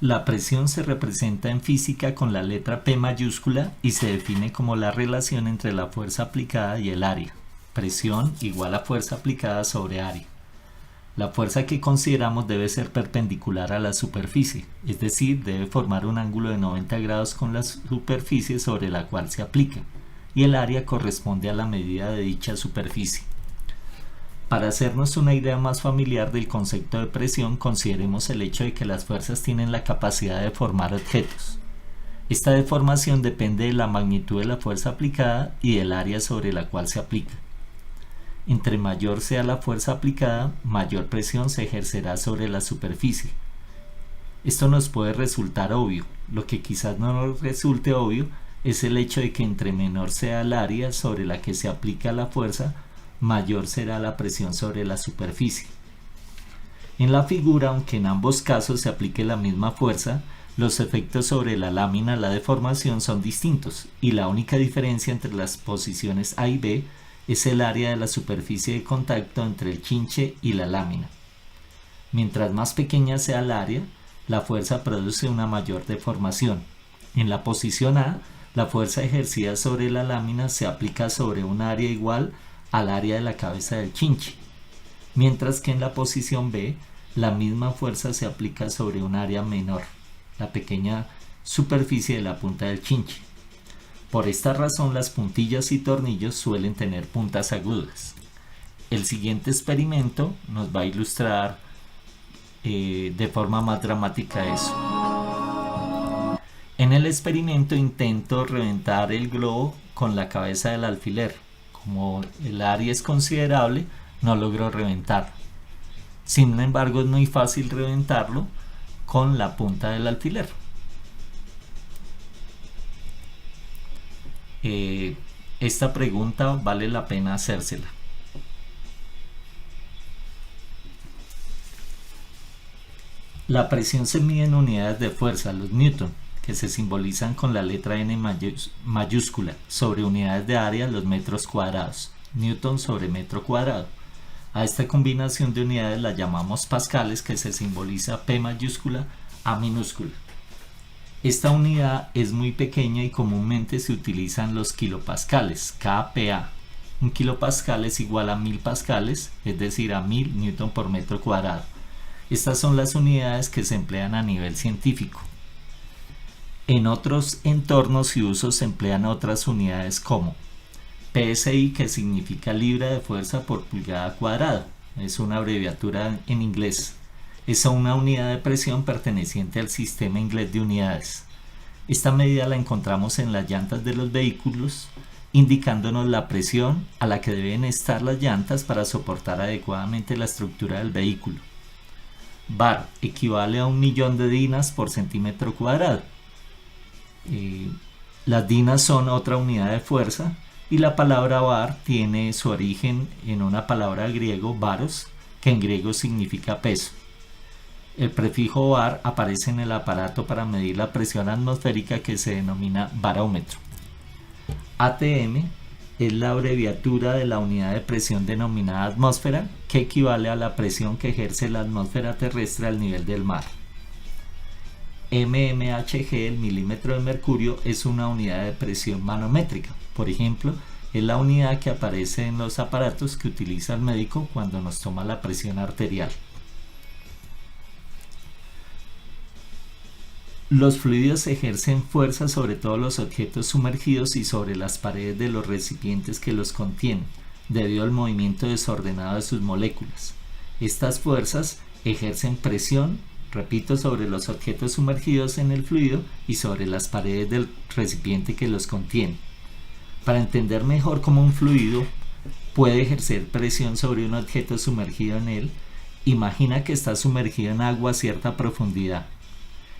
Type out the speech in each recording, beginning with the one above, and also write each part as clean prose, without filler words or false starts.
La presión se representa en física con la letra P mayúscula y se define como la relación entre la fuerza aplicada y el área. Presión igual a fuerza aplicada sobre área. La fuerza que consideramos debe ser perpendicular a la superficie, es decir, debe formar un ángulo de 90 grados con la superficie sobre la cual se aplica, y el área corresponde a la medida de dicha superficie. Para hacernos una idea más familiar del concepto de presión, consideremos el hecho de que las fuerzas tienen la capacidad de deformar objetos. Esta deformación depende de la magnitud de la fuerza aplicada y del área sobre la cual se aplica. Entre mayor sea la fuerza aplicada, mayor presión se ejercerá sobre la superficie. Esto nos puede resultar obvio. Lo que quizás no nos resulte obvio es el hecho de que entre menor sea el área sobre la que se aplica la fuerza, mayor será la presión sobre la superficie. En la figura, aunque en ambos casos se aplique la misma fuerza, los efectos sobre la lámina, la deformación, son distintos, y la única diferencia entre las posiciones A y B es el área de la superficie de contacto entre el chinche y la lámina. Mientras más pequeña sea el área, la fuerza produce una mayor deformación. En la posición A, la fuerza ejercida sobre la lámina se aplica sobre un área igual al área de la cabeza del chinche, mientras que en la posición B, la misma fuerza se aplica sobre un área menor, la pequeña superficie de la punta del chinche. Por esta razón, las puntillas y tornillos suelen tener puntas agudas. El siguiente experimento nos va a ilustrar de forma más dramática eso. En el experimento intento reventar el globo con la cabeza del alfiler. Como el área es considerable, no logro reventarlo. Sin embargo, es muy fácil reventarlo con la punta del alfiler. Esta pregunta vale la pena hacérsela. La presión se mide en unidades de fuerza, los newton, que se simbolizan con la letra N mayúscula, sobre unidades de área, los metros cuadrados, newton sobre metro cuadrado. A esta combinación de unidades la llamamos pascales, que se simboliza P mayúscula, A minúscula. Esta unidad es muy pequeña y comúnmente se utilizan los kilopascales, kPa. Un kilopascal es igual a 1000 pascales, es decir, a 1000 newton por metro cuadrado. Estas son las unidades que se emplean a nivel científico. En otros entornos y usos se emplean otras unidades como PSI, que significa libra de fuerza por pulgada cuadrada. Es una abreviatura en inglés. Es una unidad de presión perteneciente al sistema inglés de unidades. Esta medida la encontramos en las llantas de los vehículos, indicándonos la presión a la que deben estar las llantas para soportar adecuadamente la estructura del vehículo. Bar equivale a 1.000.000 de dinas por centímetro cuadrado. Las dinas son otra unidad de fuerza y la palabra bar tiene su origen en una palabra griego, baros, que en griego significa peso. El prefijo bar aparece en el aparato para medir la presión atmosférica que se denomina barómetro. ATM es la abreviatura de la unidad de presión denominada atmósfera, que equivale a la presión que ejerce la atmósfera terrestre al nivel del mar. mmHg, el milímetro de mercurio, es una unidad de presión manométrica. Por ejemplo, es la unidad que aparece en los aparatos que utiliza el médico cuando nos toma la presión arterial. Los fluidos ejercen fuerza sobre todos los objetos sumergidos y sobre las paredes de los recipientes que los contienen, debido al movimiento desordenado de sus moléculas. Estas fuerzas ejercen presión, repito, sobre los objetos sumergidos en el fluido y sobre las paredes del recipiente que los contiene. Para entender mejor cómo un fluido puede ejercer presión sobre un objeto sumergido en él, imagina que está sumergido en agua a cierta profundidad.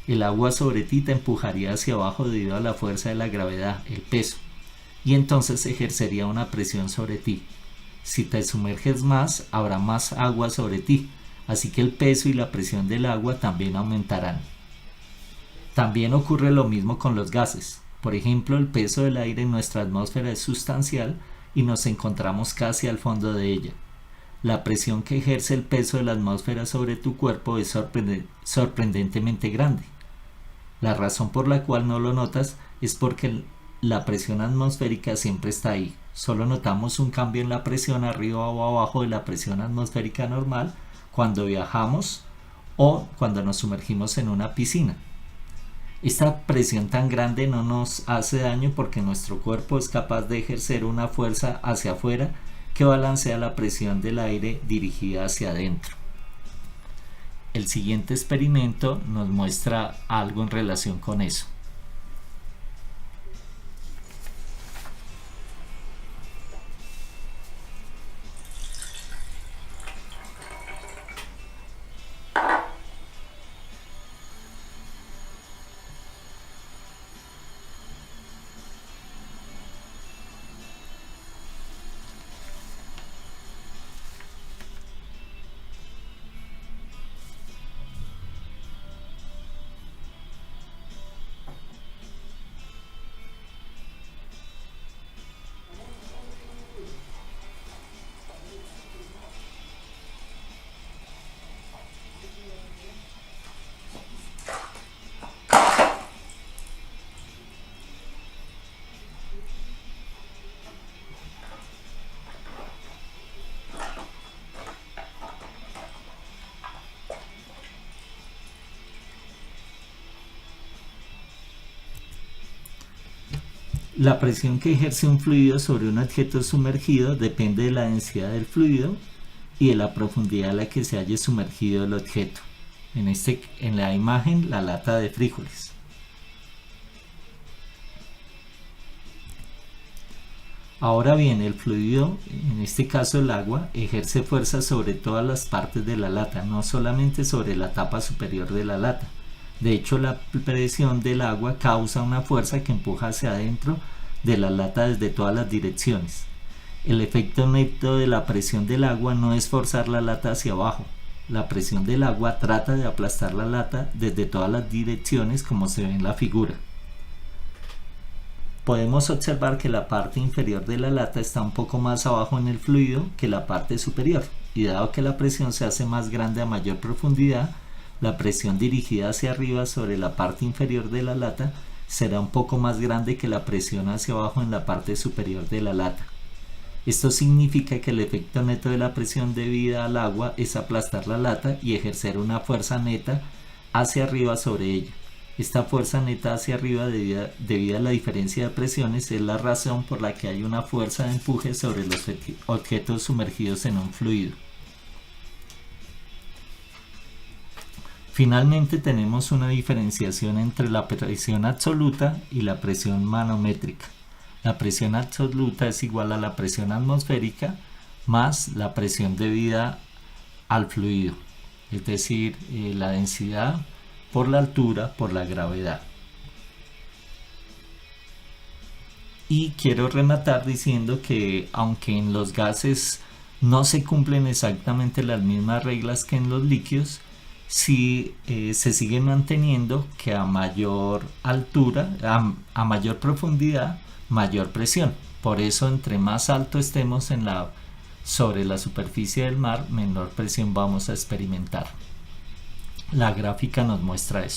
El agua sobre ti te empujaría hacia abajo debido a la fuerza de la gravedad, el peso, y entonces ejercería una presión sobre ti. Si te sumerges más, habrá más agua sobre ti, así que el peso y la presión del agua también aumentarán. También ocurre lo mismo con los gases. Por ejemplo, el peso del aire en nuestra atmósfera es sustancial y nos encontramos casi al fondo de ella. La presión que ejerce el peso de la atmósfera sobre tu cuerpo es sorprendentemente grande. La razón por la cual no lo notas es porque la presión atmosférica siempre está ahí. Solo notamos un cambio en la presión arriba o abajo de la presión atmosférica normal cuando viajamos o cuando nos sumergimos en una piscina. Esta presión tan grande no nos hace daño porque nuestro cuerpo es capaz de ejercer una fuerza hacia afuera que balancea la presión del aire dirigida hacia adentro. El siguiente experimento nos muestra algo en relación con eso. La presión que ejerce un fluido sobre un objeto sumergido depende de la densidad del fluido y de la profundidad a la que se haya sumergido el objeto. En la imagen, la lata de frijoles. Ahora bien, el fluido, en este caso el agua, ejerce fuerza sobre todas las partes de la lata, no solamente sobre la tapa superior de la lata. De hecho, la presión del agua causa una fuerza que empuja hacia adentro de la lata desde todas las direcciones. El efecto neto de la presión del agua no es forzar la lata hacia abajo. La presión del agua trata de aplastar la lata desde todas las direcciones, como se ve en la figura. Podemos observar que la parte inferior de la lata está un poco más abajo en el fluido que la parte superior, y dado que la presión se hace más grande a mayor profundidad, la presión dirigida hacia arriba sobre la parte inferior de la lata será un poco más grande que la presión hacia abajo en la parte superior de la lata. Esto significa que el efecto neto de la presión debida al agua es aplastar la lata y ejercer una fuerza neta hacia arriba sobre ella. Esta fuerza neta hacia arriba debido a la diferencia de presiones es la razón por la que hay una fuerza de empuje sobre los objetos sumergidos en un fluido. Finalmente tenemos una diferenciación entre la presión absoluta y la presión manométrica. La presión absoluta es igual a la presión atmosférica más la presión debida al fluido, es decir, la densidad por la altura por la gravedad. Y quiero rematar diciendo que aunque en los gases no se cumplen exactamente las mismas reglas que en los líquidos, sí se sigue manteniendo que a mayor altura, a mayor profundidad, mayor presión. Por eso entre más alto estemos sobre la superficie del mar, menor presión vamos a experimentar. La gráfica nos muestra eso.